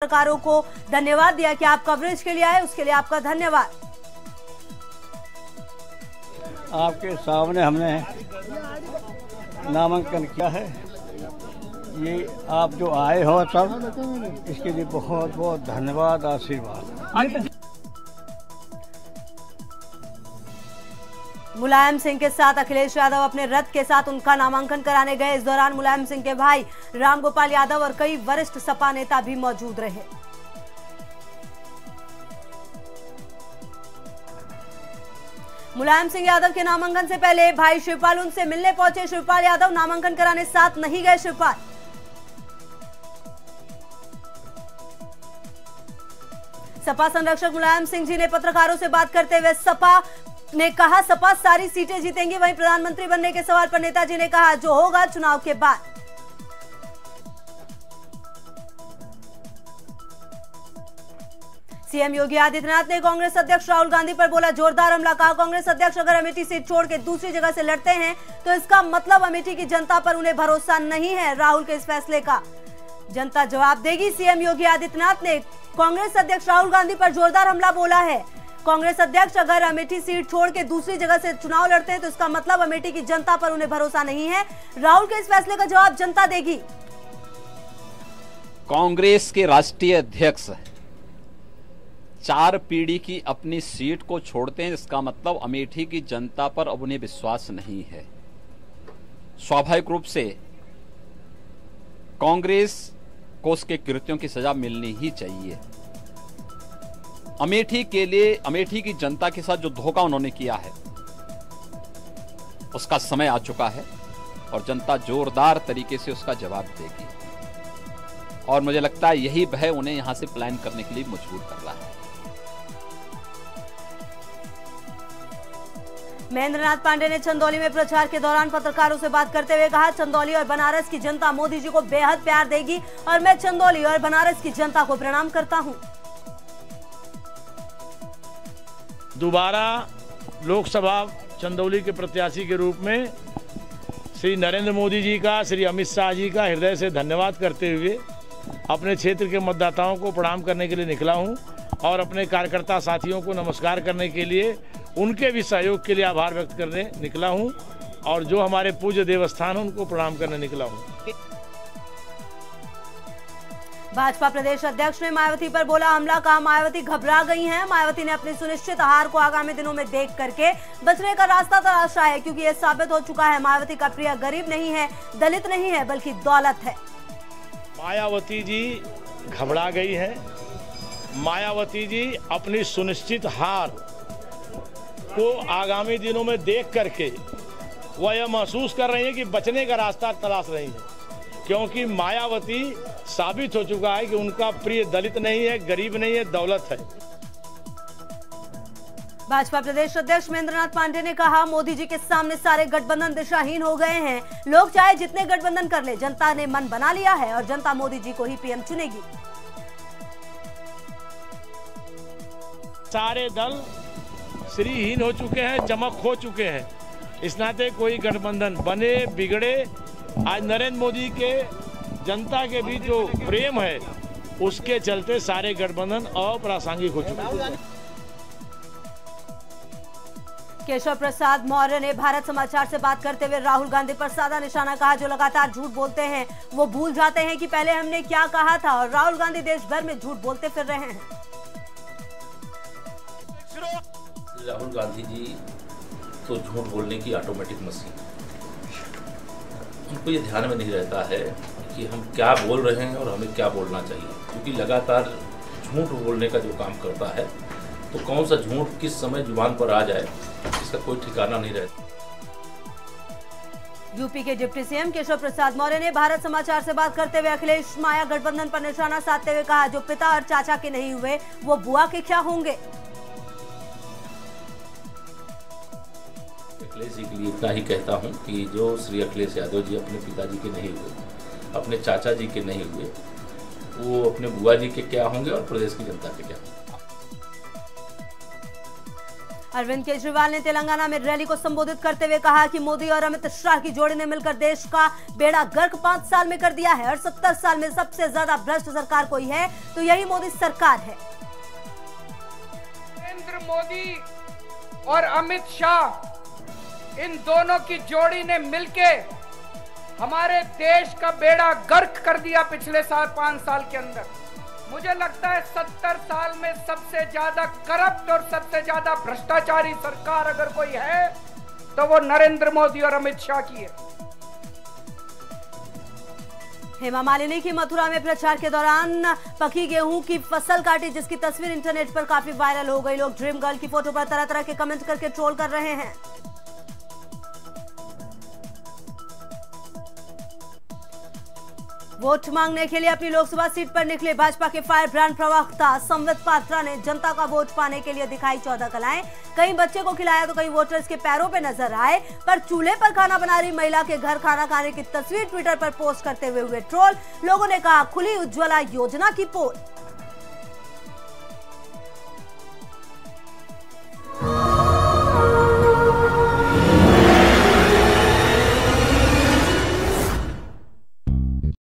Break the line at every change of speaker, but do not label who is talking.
पत्रकारों को धन्यवाद दिया कि आप कवरेज के लिए आए, उसके लिए आपका धन्यवाद।
आपके सामने हमने नामांकन किया है। ये आप जो आए हो सब, इसके लिए बहुत बहुत धन्यवाद, आशीर्वाद।
मुलायम सिंह के साथ अखिलेश यादव अपने रथ के साथ उनका नामांकन कराने गए। इस दौरान मुलायम सिंह के भाई रामगोपाल यादव और कई वरिष्ठ सपा नेता भी मौजूद रहे। मुलायम सिंह यादव के नामांकन से पहले भाई शिवपाल उनसे मिलने पहुंचे। शिवपाल यादव नामांकन कराने साथ नहीं गए। शिवपाल सपा संरक्षक मुलायम सिंह जी ने पत्रकारों से बात करते हुए सपा ने कहा सपा सारी सीटें जीतेंगी। वहीं प्रधानमंत्री बनने के सवाल पर नेताजी ने कहा जो होगा चुनाव के बाद। सीएम योगी आदित्यनाथ ने कांग्रेस अध्यक्ष राहुल गांधी पर बोला जोरदार हमला। कहा कांग्रेस अध्यक्ष अगर अमेठी सीट छोड़ के दूसरी जगह से लड़ते हैं तो इसका मतलब अमेठी की जनता पर उन्हें भरोसा नहीं है। राहुल के इस फैसले का जनता जवाब देगी। सीएम योगी आदित्यनाथ ने कांग्रेस अध्यक्ष राहुल गांधी पर जोरदार हमला बोला है। कांग्रेस अध्यक्ष अगर अमेठी सीट छोड़ के दूसरी जगह से चुनाव लड़ते हैं तो इसका मतलब अमेठी की जनता पर उन्हें भरोसा नहीं है। राहुल के इस फैसले का जवाब जनता देगी।
कांग्रेस के राष्ट्रीय अध्यक्ष 4 पीढ़ी की अपनी सीट को छोड़ते हैं, इसका मतलब अमेठी की जनता पर अब उन्हें विश्वास नहीं है। स्वाभाविक रूप से कांग्रेस को उसके कृत्यों की सजा मिलनी ही चाहिए। अमेठी के लिए, अमेठी की जनता के साथ जो धोखा उन्होंने किया है उसका समय आ चुका है और जनता जोरदार तरीके से उसका जवाब देगी। और मुझे लगता है यही भय उन्हें यहां से प्लान करने के लिए मजबूर कर रहा है।
महेंद्र नाथ पांडे ने चंदौली में प्रचार के दौरान पत्रकारों से बात करते हुए कहा चंदौली और बनारस की जनता मोदी जी को बेहद प्यार देगी और मैं चंदौली और बनारस की जनता को प्रणाम करता हूं।
दोबारा लोकसभा चंदौली के प्रत्याशी के रूप में श्री नरेंद्र मोदी जी का, श्री अमित शाह जी का हृदय से धन्यवाद करते हुए अपने क्षेत्र के मतदाताओं को प्रणाम करने के लिए निकला हूं और अपने कार्यकर्ता साथियों को नमस्कार करने के लिए, उनके भी सहयोग के लिए आभार व्यक्त करने निकला हूं और जो हमारे पूज्य देवस्थान हैं उनको प्रणाम करने निकला हूं।
भाजपा प्रदेश अध्यक्ष ने मायावती पर बोला हमला। कहा मायावती घबरा गई हैं। मायावती ने अपनी सुनिश्चित हार को आगामी दिनों में देख करके बचने का रास्ता तलाशा है क्योंकि यह साबित हो चुका है मायावती का प्रिय गरीब नहीं है, दलित नहीं है, बल्कि दौलत है।
मायावती जी घबरा गई हैं। मायावती जी अपनी सुनिश्चित हार को आगामी दिनों में देख करके वह यह महसूस कर रही है कि बचने का रास्ता तलाश रही है क्योंकि मायावती साबित हो चुका है कि उनका प्रिय दलित नहीं है, गरीब नहीं है, दौलत है।
भाजपा प्रदेश अध्यक्ष महेंद्र नाथ पांडे ने कहा मोदी जी के सामने सारे गठबंधन दिशाहीन हो गए हैं। लोग चाहे जितने गठबंधन कर ले, जनता ने मन बना लिया है और जनता मोदी जी को ही पीएम चुनेगी।
सारे दल श्रीहीन हो चुके हैं, चमक खो चुके हैं। इस नाते कोई गठबंधन बने बिगड़े, आज नरेंद्र मोदी के जनता के बीच जो प्रेम है उसके चलते सारे गठबंधन अप्रासंगिक हो चुके हैं।
केशव प्रसाद मौर्य ने भारत समाचार से बात करते हुए राहुल गांधी पर साधा निशाना कहा जो लगातार झूठ बोलते हैं वो भूल जाते हैं कि पहले हमने क्या कहा था और राहुल गांधी देश भर में झूठ बोलते फिर रहे हैं।
राहुल गांधी जी तो झूठ बोलने की ऑटोमेटिक मशीन, उनको ये ध्यान में नहीं रहता है कि हम क्या बोल रहे हैं और हमें क्या बोलना चाहिए, क्योंकि लगातार झूठ बोलने का जो काम करता है तो कौन सा झूठ किस समय जुबान पर आ जाए इसका कोई ठिकाना नहीं रहता।
यूपी के डिप्टी सीएम केशव प्रसाद मौर्य ने भारत समाचार से बात करते हुए अखिलेश माया गठबंधन पर निशाना साधते हुए कहा जो पिता और चाचा के नहीं हुए वो बुआ के क्या होंगे।
अखिलेश जी के लिए इतना ही कहता हूं कि जो श्री अखिलेश यादव जी अपने पिताजी के नहीं हुए, अपने चाचा जी के नहीं हुए, वो अपने बुआ जी के क्या होंगे और प्रदेश की जनता के क्या होंगे।
अरविंद केजरीवाल ने तेलंगाना में रैली को संबोधित करते हुए कहा कि मोदी और अमित शाह की जोड़ी ने मिलकर देश का बेड़ा गर्क 5 साल में कर दिया है और 70 साल में सबसे ज्यादा भ्रष्ट सरकार कोई है तो यही मोदी सरकार है।
नरेंद्र मोदी और अमित शाह इन दोनों की जोड़ी ने मिलके हमारे देश का बेड़ा गर्क कर दिया पिछले 5 साल के अंदर। मुझे लगता है 70 साल में सबसे ज्यादा करप्ट और सबसे ज्यादा भ्रष्टाचारी सरकार अगर कोई है तो वो नरेंद्र मोदी और अमित शाह की है।
हेमा मालिनी की मथुरा में प्रचार के दौरान पकी गेहूं की फसल काटी, जिसकी तस्वीर इंटरनेट पर काफी वायरल हो गई। लोग ड्रीम गर्ल की फोटो पर तरह तरह के कमेंट करके ट्रोल कर रहे हैं। वोट मांगने के लिए अपनी लोकसभा सीट पर निकले भाजपा के फायर ब्रांड प्रवक्ता संबित पात्रा ने जनता का वोट पाने के लिए दिखाई 14 कलाएं। कई बच्चे को खिलाया तो कई वोटर्स के पैरों पे नजर आए, पर चूल्हे पर खाना बना रही महिला के घर खाना खाने की तस्वीर ट्विटर पर पोस्ट करते हुए ट्रोल। लोगों ने कहा खुली उज्ज्वला योजना की पोल।